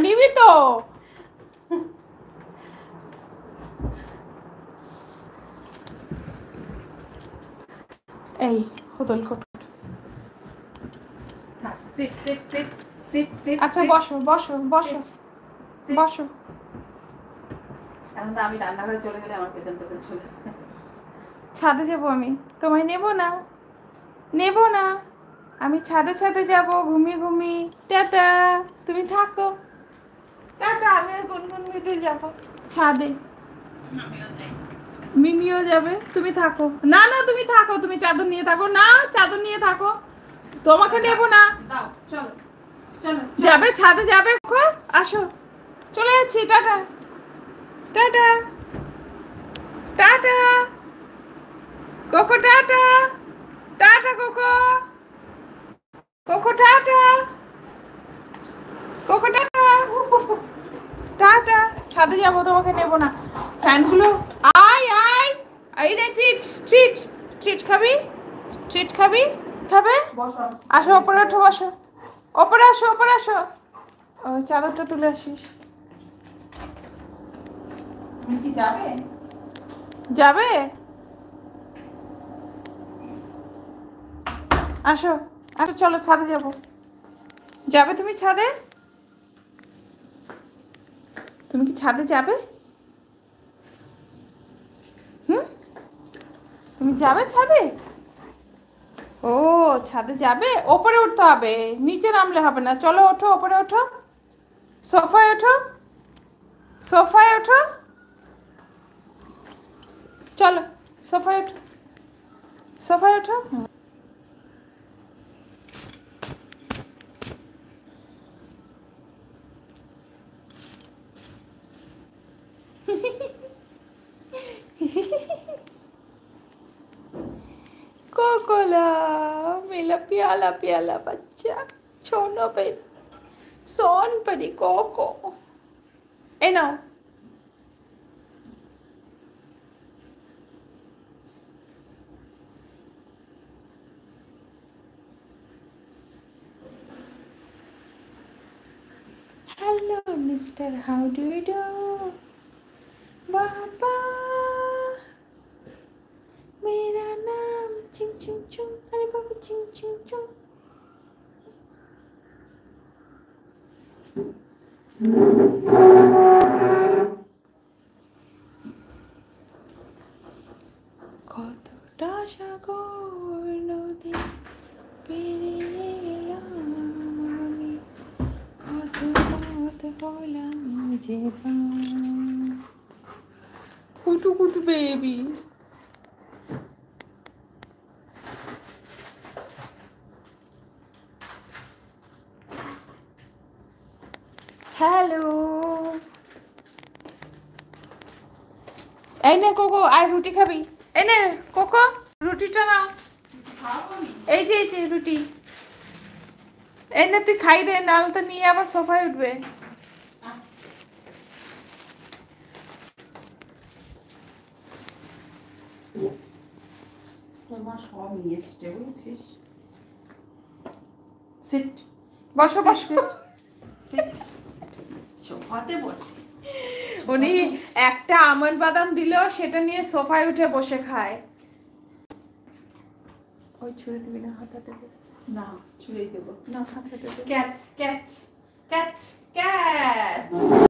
নিবি তো? এই হোদল কট। Sit sit sit sit sit. আচ্ছা বসো বসো বসো বসো। এখন তো আমি রান্নাঘরে চলে গেলে আমার পেছন পেছন চলে। ছাদে যাবো আমি, তোমায় নেব না, নেব না। আমি ছাদে ছাদে যাব ঘুমিয়ে ঘুমিয়ে। টাটা, তুমি থাকো। টাটা, আমি আর গুনগুন দিতে যাবো ছাদে। মিমিও যাবে, তুমি থাকো। না না তুমি থাকো, তুমি চাদর নিয়ে থাকো। না চাদর নিয়ে থাকো, তোমাকে নেব না। দাও চলো চলো। যাবে ছাদে যাবে, আসো। চলে যাচ্ছি, tata tata tata. Cocoa tata, tata cocoa, cocoa tata, cocoa tata, tata. ছাদে যাবো, তোমাকে নেব না। ফ্যানগুলো আয় আয়। এই রে ট্রিট, ট্রিট ট্রিট খাবি, ট্রিট খাবি, খাবে? আসো ওপরে ওঠো, বসো। ওপরে আসো, ওপরে আসো। ওই চাদরটা তুলে আসিস। তুমি কি যাবে? যাবে? আসো আসো, চলো ছাদে যাবো। যাবে তুমি ছাদে? তুমি কি ছাদে যাবে? তুমি যাবে ছাদে? ও ছাদে যাবে, ওপরে উঠতে হবে, নিচে নামলে হবে না। চলো ওঠো, ওপরে ওঠো, সোফায় ওঠো, সোফায় ওঠো, চলো সোফায় ওঠো, সোফায় ওঠো। कोकोला मेरा प्याला प्याला बच्चा, छोनो पे सोन परी कोको। ए now hello mister, how do you do? बाबा मेरा नाम चिंग चिंग चुंग, अरे बाबा चिंग चिंग चुंग। কতটা সাগর নদী পেরিয়ে এলাম আমি, কত পথ হলাম যে পার। কুটু কুটু বেবি। হ্যালো, এই নে কোকো, আর রুটি খাবি? এই নে কোকো, রুটিটা নাও। এই যে রুটি, এই না তুই খাই দে, নাহলে তো নিয়ে আবার সোফায় উঠবে। তোমার সব নিয়ে এসছে বুঝছিস। সিট, বসো বসো। সিট, সোফাতে বসি। উনি একটা আমন্ড বাদাম দিল, সেটা নিয়ে সোফায় উঠে বসে খায়। ওই ছুঁড়ে দিবি না, হাতাতে দে। না ছুঁড়েই দেবো। না হাতাতে দে। Catch catch catch.